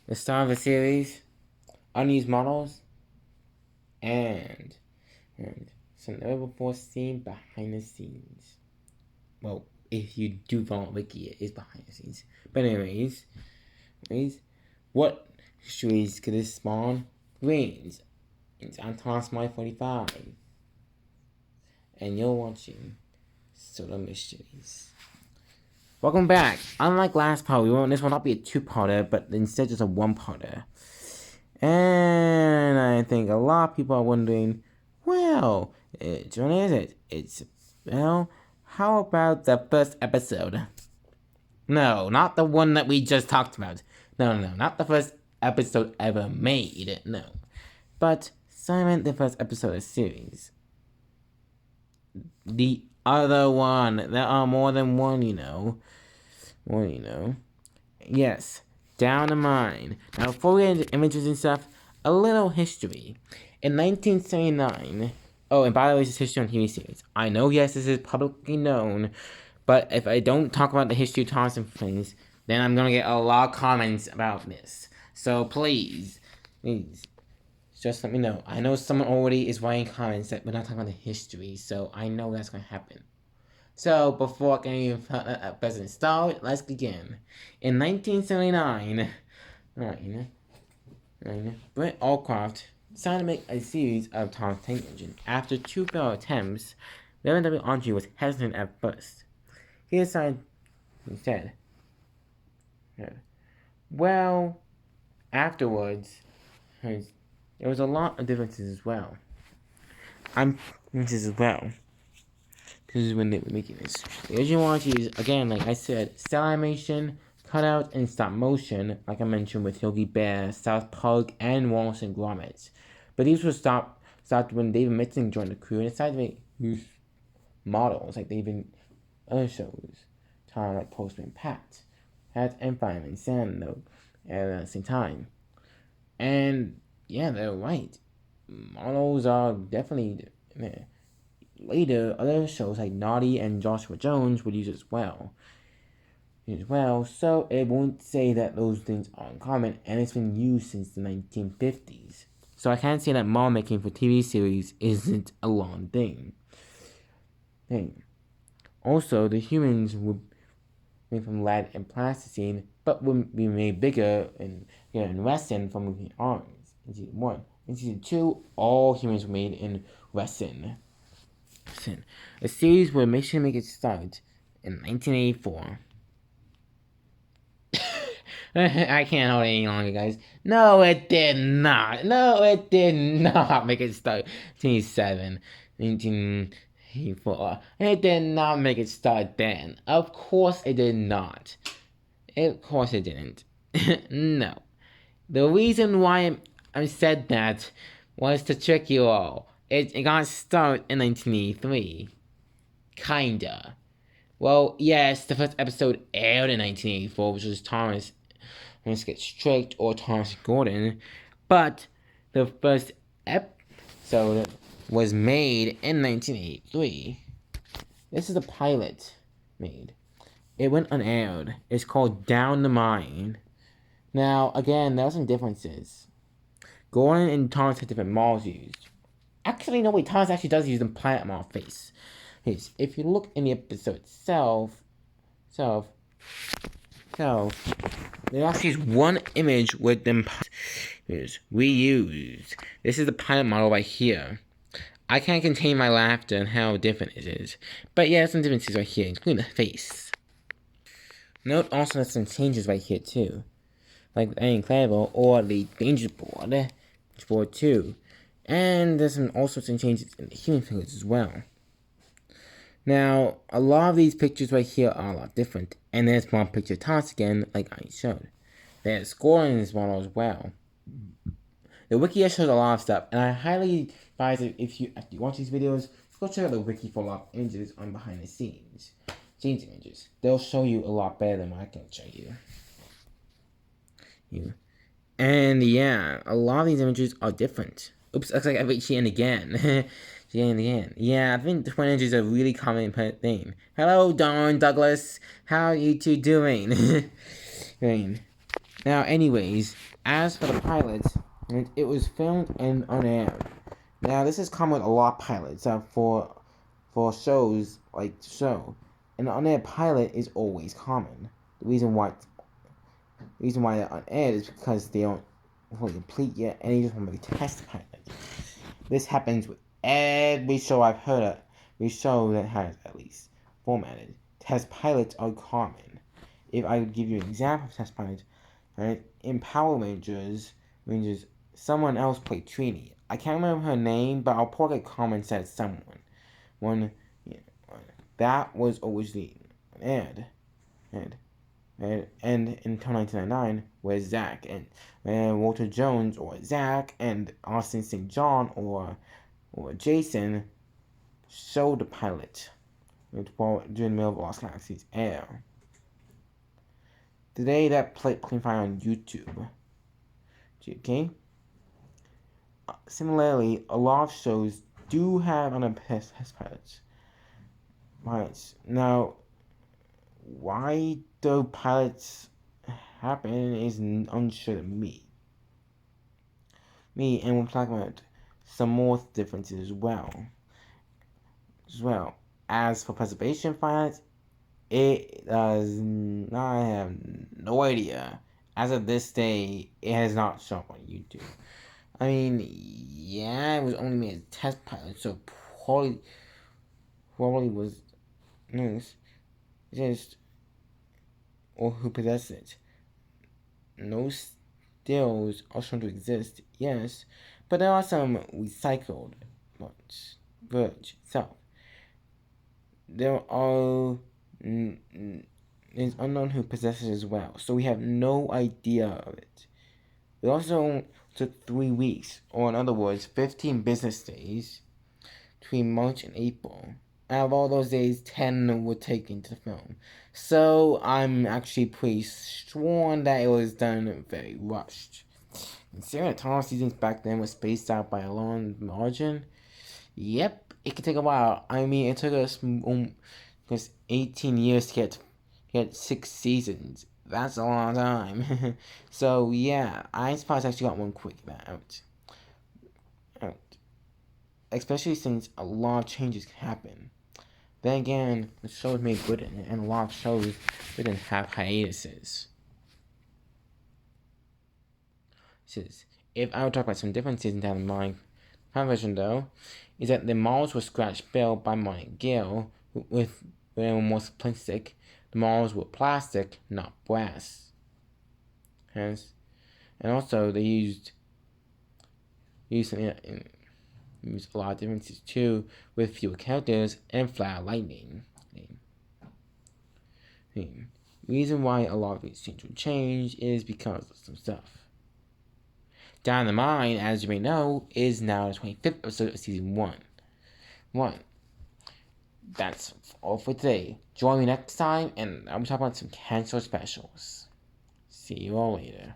the star of the series, unused models, and some never before seen behind the scenes. Well, if you do follow Wiki, it is behind the scenes. But anyways, what histories could this spawn? Greens. It's Anton Smile 45. And you're watching Sodor Mysteries. Welcome back. Unlike last part, this will not be a two-parter, but instead just a one-parter. And I think a lot of people are wondering, well, when is it? Well, how about the first episode? No, not the one that we just talked about. No, not the first episode ever made. No. But Simon, the first episode of the series. The other one. There are more than one, you know. Yes, down the mine. Now, before we get into images and stuff, a little history. In 1979, and by the way, this is history on TV series. I know, yes, this is publicly known, but if I don't talk about the history of Thomas and Friends, then I'm gonna get a lot of comments about this. So please, just let me know. I know someone already is writing comments that we're not talking about the history, so I know that's gonna happen. So, before getting even President start, let's begin. In 1979, Brett Allcroft decided to make a series of Thomas Tank Engine. After two failed attempts, Reverend W. Andre was hesitant at first. He decided instead. Well, afterwards, there was a lot of differences as well. This is when they were making this. The original warranty is, again, like I said, cell animation, cutout, and stop motion, like I mentioned with Yogi Bear, South Park, and Wallace and Gromit. But these were stopped when David Mitchell joined the crew and decided to make use models like they've been other shows, like Postman Pat, and Fireman Sam, though, at the same time. And yeah, they're right. Models are definitely. Later, other shows like Naughty and Joshua Jones would use it as well. So it won't say that those things are uncommon, and it's been used since the 1950s. So I can't say that model making for TV series isn't a long thing. Also, the humans would be made from lead and plasticine, but would be made bigger and resin from moving arms. In season 1. In season 2, all humans were made in resin. A series would make its start in 1984. I can't hold it any longer, guys. No, it did not. Make it start 1984. It did not make it start then. Of course it did not. Of course it didn't. No. The reason why I said that was to trick you all. It got started in 1983. Kinda. Well, yes, the first episode aired in 1984, which was Thomas Gets Strict or Thomas Gordon, but the first episode was made in 1983. This is the pilot made. It went unaired. It's called Down the Mine. Now, again, there are some differences. Gordon and Thomas had different models used. Actually, no, wait, Thomas actually does use the planet model face. If you look in the episode itself, there actually is one image with them reused. This is the pilot model right here. I can't contain my laughter and how different it is. But yeah, some differences right here, including the face. Note also that some changes right here too. Like the Incredible or the Danger Board too. And there's also some changes in the human figures as well. Now, a lot of these pictures right here are a lot different. And there's one picture of Thomas again, like I showed. There's scoring in this model as well. The wiki shows a lot of stuff, and I highly advise it if you watch these videos, go check out the wiki for a lot of images on behind the scenes images. They'll show you a lot better than what I can show you. And yeah, a lot of these images are different. Oops, looks like I reached the end again. Yeah, I think twin images are a really common thing. Hello, Don Douglas. How are you two doing? Now, anyways, as for the pilots, it was filmed in Unaired. Now, this is common with a lot of pilots for shows like the show. An unaired pilot is always common. The reason why they're unaired is because they don't fully complete yet, and they just want to be test pilots. This happens with every show I've heard of. Every show that has at least formatted. Test pilots are common. If I would give you an example of test pilots, right? In Power Rangers, someone else played Trini. I can't remember her name, but I'll probably comment said someone. One, that was originally aired. And until 1999, where Zach and Walter Jones or Zach and Austin St. John or Jason showed the pilot during the middle of Lost Galaxy's air. Today, that plate can find on YouTube. Okay. Similarly, a lot of shows do have unaired pilots. Right now, why the pilots happen is unsure to me. And we'll talk about some more differences as well. As for preservation pilots, it does not. I have no idea. As of this day, it has not shown up on YouTube. I mean, yeah, it was only made as a test pilot, so probably was nice. Just or who possessed it. No stills are shown to exist, yes, but there are some recycled ones. Verge itself. There are it's unknown who possesses it as well, so we have no idea of it. It also took 3 weeks, or in other words, 15 business days between March and April. Out of all those days, 10 were taken to the film. So I'm actually pretty sworn that it was done very rushed. Considering the tunnel seasons back then was spaced out by a long margin, yep, it could take a while. I mean, it took us 18 years to get 6 seasons. That's a long time. So yeah, I suppose I actually got one quick out. Especially since a lot of changes happen. Then again, the show was made good in it, and a lot of shows didn't have hiatuses. If I would talk about some differences in that mind, my version though, is that the models were scratch built by Monty Gill with when they were more simplistic. The models were plastic, not brass. Hence, and also they used a lot of differences too, with fewer characters and flat lightning. The reason why a lot of these things will change is because of some stuff. Down the Mine, as you may know, is now the 25th episode of season 1. That's all for today. Join me next time, and I'm talking about some cancer specials. See you all later.